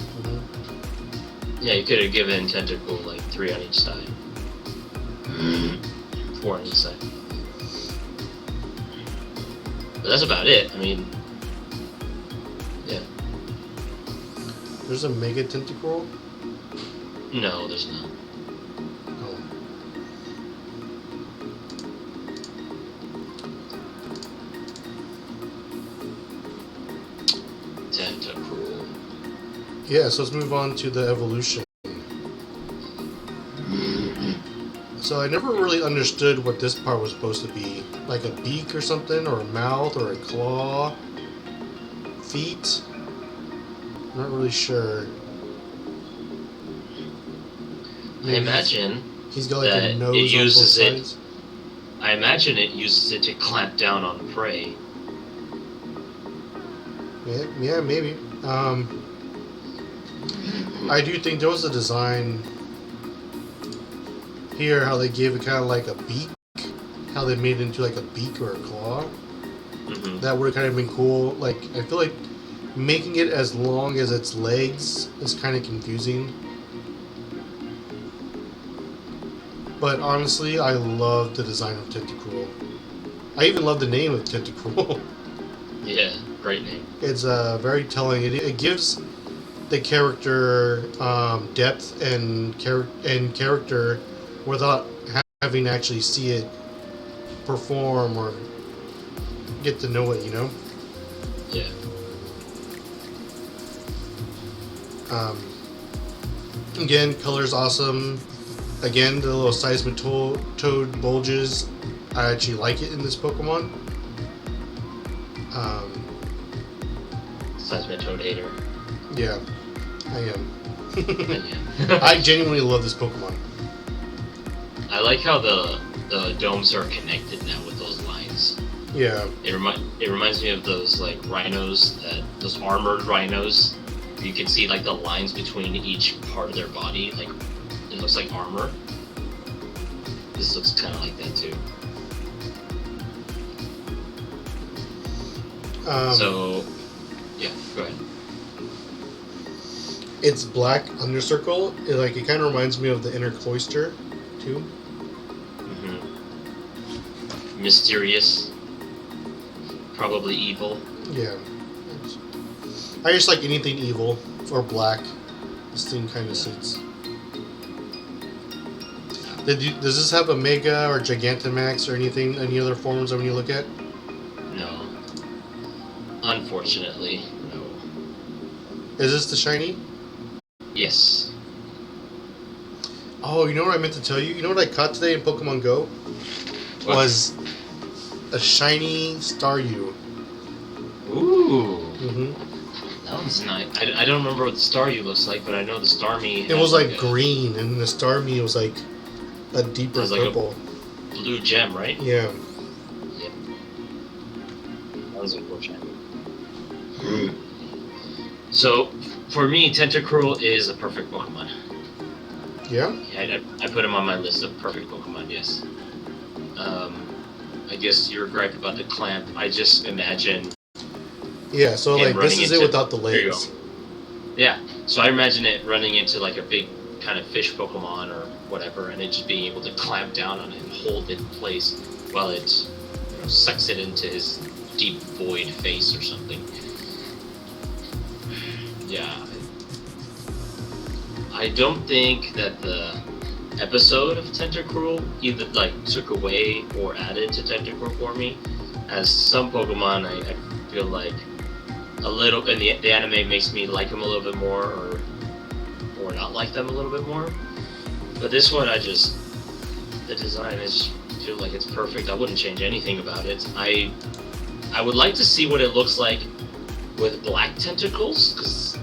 Yeah, you could have given Tentacool like 3 on each side. 4 on each side. But that's about it. I mean, yeah. There's a Mega Tentacool? No, there's not. Oh. Tentacool. Yeah, so let's move on to the evolution. So I never really understood what this part was supposed to be. Like a beak or something, or a mouth, or a claw. Feet. I'm not really sure. Maybe I imagine he's got like a nose it uses on both sides. I imagine it uses it to clamp down on prey. Yeah, maybe. I do think there was a design here, how they gave it kind of like a beak, how they made it into like a beak or a claw. Mm-hmm. That would have kind of been cool. Like, I feel like making it as long as its legs is kind of confusing. But honestly, I love the design of Tentacool. I even love the name of Tentacool. Yeah, great name. It's very telling. It gives the character depth and character without having to actually see it perform or get to know it, you know? Yeah. Again, color's awesome. Again, the little Seismitoad bulges. I actually like it in this Pokemon. Seismitoad hater. Yeah, I am. Yeah. I genuinely love this Pokemon. I like how the domes are connected now with those lines. Yeah. It reminds me of those like rhinos, those armored rhinos. You can see like the lines between each part of their body, like it looks like armor. This looks kind of like that too. So, yeah, go ahead. It's black undercircle. It kind of reminds me of the inner cloister, too. Mm-hmm. Mysterious. Probably evil. Yeah. I just like anything evil or black. This thing kind of suits. Does this have a Mega or Gigantamax or anything? Any other forms that when you look at? No. Unfortunately, no. Is this the shiny? Yes. Oh, you know what I meant to tell you? You know what I caught today in Pokemon Go? What? Was a shiny Staryu. Ooh. Mm-hmm. That one's nice. I don't remember what the Staryu looks like, but I know the Starmie. It was like green, and the Starmie was like a deeper like purple. A blue gem, right? Yeah. Yeah. That was a cool shiny. So, for me, Tentacruel is a perfect Pokemon. Yeah? Yeah, I put him on my list of perfect Pokemon, yes. I guess you're right about the clamp. I just imagine... Yeah, so like this is it without the legs. Yeah, so I imagine it running into like a big kind of fish Pokemon or whatever, and it just being able to clamp down on it and hold it in place while it sucks it into his deep void face or something. Yeah. I don't think that the episode of Tentacruel either like took away or added to Tentacruel for me. As some Pokemon, I feel like a little, and the anime makes me like them a little bit more, or not like them a little bit more. But this one, the design, I just feel like it's perfect. I wouldn't change anything about it. I would like to see what it looks like with black tentacles, because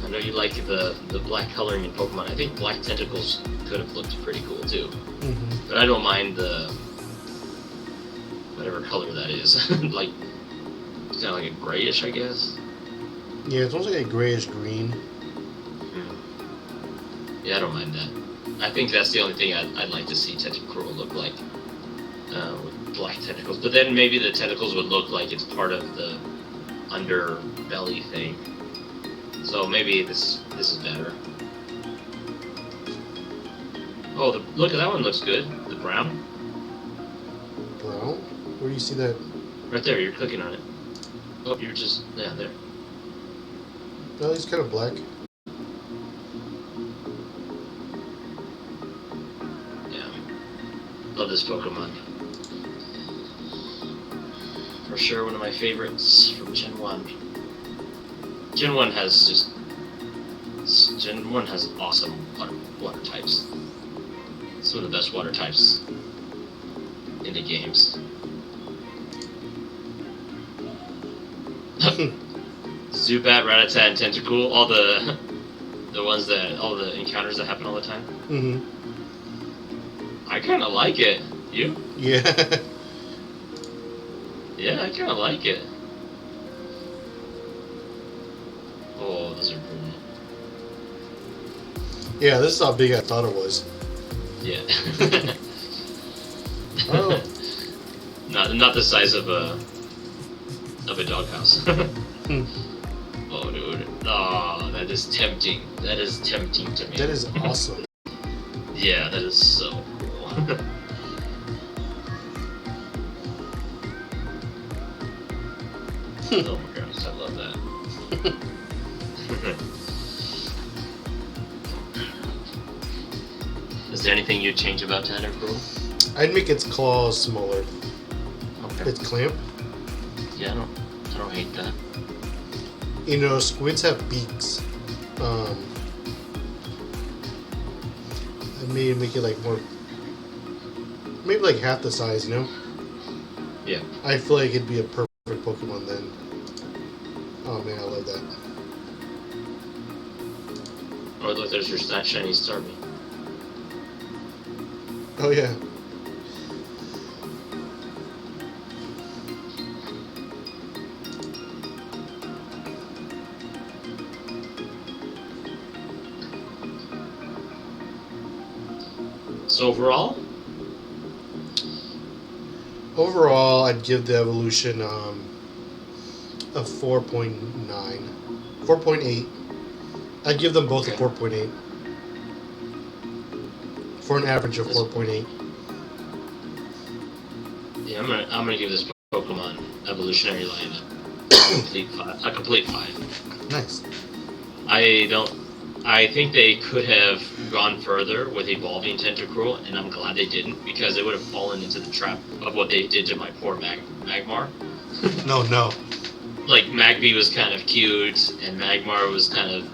I know you like the black coloring in Pokemon. I think black tentacles could have looked pretty cool too. Mm-hmm. But I don't mind the whatever color that is. Like, it's kind of like a grayish, I guess. Yeah, it's almost like a grayish green. Yeah, I don't mind that. I think that's the only thing I'd like to see Tentacruel look like, with black tentacles. But then maybe the tentacles would look like it's part of the underbelly thing. So maybe this is better. Oh, look at that one, looks good. The brown. Brown? Where do you see that? Right there, you're clicking on it. Oh, you're just, yeah, there. No, he's kind of black. Yeah. Love this Pokemon. For sure one of my favorites from Gen 1. Gen 1 has awesome water types. It's one of the best water types in the games. Zubat, Rattata, and Tentacool, all the encounters that happen all the time. Mm-hmm. I kind of like it. You? Yeah. Yeah, I kind of like it. Oh, those are cool. Yeah, this is how big I thought it was. Yeah. Oh. Not the size of a doghouse. Hmm. Oh, dude. Oh, that is tempting. That is tempting to me. That is awesome. Yeah, that is so cool. Oh my gosh, I love that. Is there anything you'd change about Tentacruel? I'd make its claws smaller. Okay. Its clamp. Yeah, I don't hate that. You know, squids have beaks. I'd maybe make it like more, maybe like half the size, you know? Yeah. I feel like it'd be a perfect Pokemon then. Oh man, I love that. Oh, look, there's your shiny Starmie. Oh yeah. So overall? Overall, I'd give the evolution a 4.9. 4.8. I'd give them both a 4.8. For an average of 4.8. Yeah, I'm gonna give this Pokemon evolutionary line a complete 5. Nice. I think they could have gone further with evolving Tentacruel, and I'm glad they didn't, because it would have fallen into the trap of what they did to my poor Magmar. No. like Magby was kind of cute, and Magmar was kind of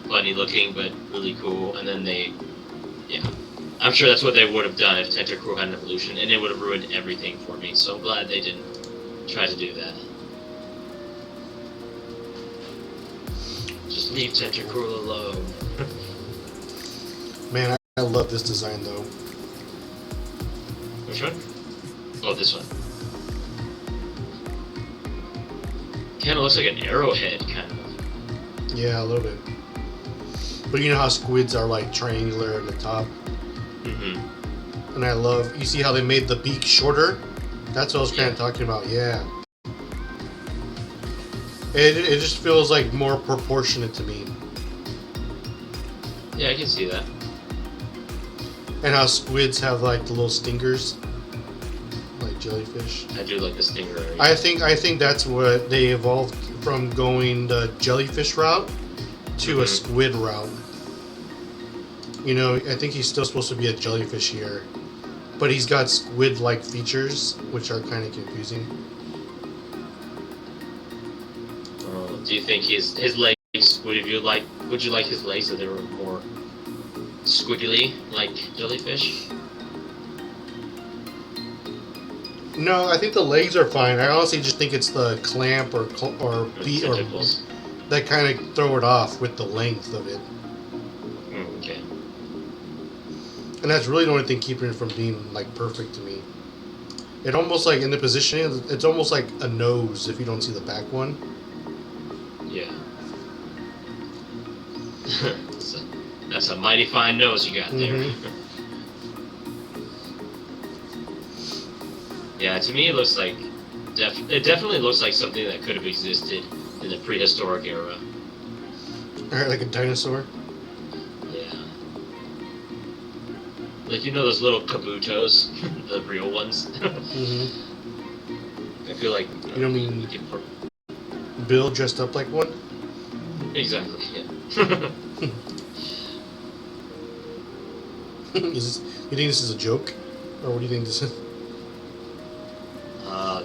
funny looking, but really cool. And then yeah, I'm sure that's what they would have done if Tentacruel had an evolution, and it would have ruined everything for me. So I'm glad they didn't try to do that. Just leave Tentacruel alone. Man, I love this design though. Which one? Oh, this one. Kind of looks like an arrowhead, kind of. Yeah, a little bit. But you know how squids are like triangular at the top? Mm-hmm. And I love, you see how they made the beak shorter? That's what I was kind of talking about, yeah. It just feels like more proportionate to me. Yeah, I can see that. And how squids have like the little stingers, like jellyfish. I do like the stinger. I think that's what they evolved from, going the jellyfish route to a squid route. You know, I think he's still supposed to be a jellyfish here, but he's got squid-like features, which are kind of confusing. Do you think his legs would you like his legs so they were more squiggly like jellyfish? No, I think the legs are fine. I honestly just think it's the clamp or beat or that kind of throw it off with the length of it. Okay. And that's really the only thing keeping it from being like perfect to me. It almost like in the positioning, it's almost like a nose if you don't see the back one. Yeah. That's a mighty fine nose you got there. Yeah, to me it looks like it definitely looks like something that could have existed in the prehistoric era. Alright, like a dinosaur. Yeah. Like, you know those little kabutos, the real ones. I feel like you don't mean Bill dressed up like one? Exactly. Yeah. You think this is a joke, or what do you think this is?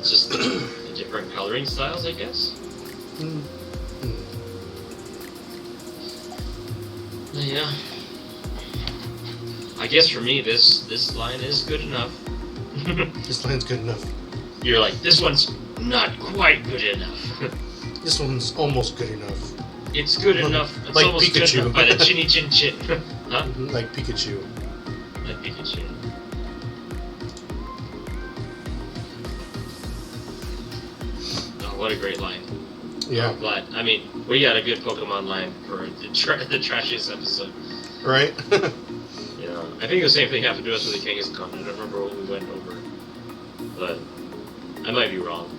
Just the different coloring styles, I guess. Yeah. I guess for me, this line is good enough. This line's good enough. You're like, this one's not quite good enough. This one's almost good enough. It's good enough. It's like almost Pikachu. good enough by the chinny chin chin. Huh? Like Pikachu. Like Pikachu. Oh, what a great line. Yeah. I'm glad. I mean, we got a good Pokemon line for the trashiest episode. Right? Yeah. I think the same thing happened to us with the Kangaskhan. I don't remember what we went over. But I might be wrong.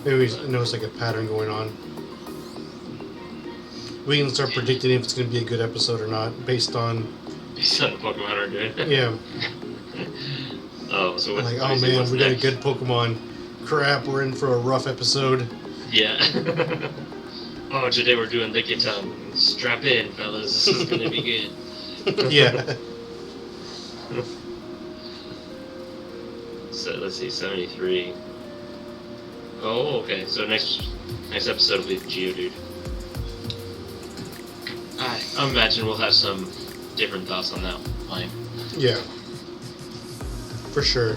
Maybe we notice like a pattern going on. We can start predicting if it's going to be a good episode or not, based on the Pokemon are good. Yeah. Oh, so what's like, oh man, we got a good Pokemon. Crap, we're in for a rough episode. Yeah. Oh, today we're doing Lickitung. Strap in, fellas. This is gonna be good. Yeah. So let's see, 73. Oh, okay. So next episode will be Geodude. I imagine we'll have some different thoughts on that line. Yeah. For sure.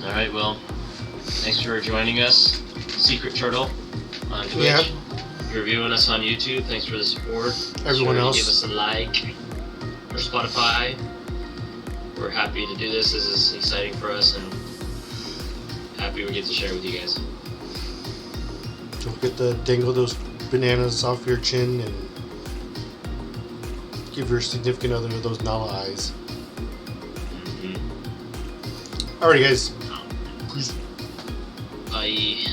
Alright, well, thanks for joining us, Secret Turtle, on Twitch. Yeah. You're viewing us on YouTube. Thanks for the support. Everyone else. Give us a like. Or Spotify. We're happy to do this. This is exciting for us, and happy we get to share with you guys. Don't forget to dangle those bananas off your chin and give your significant other those Nala eyes. Alrighty, guys. Bye.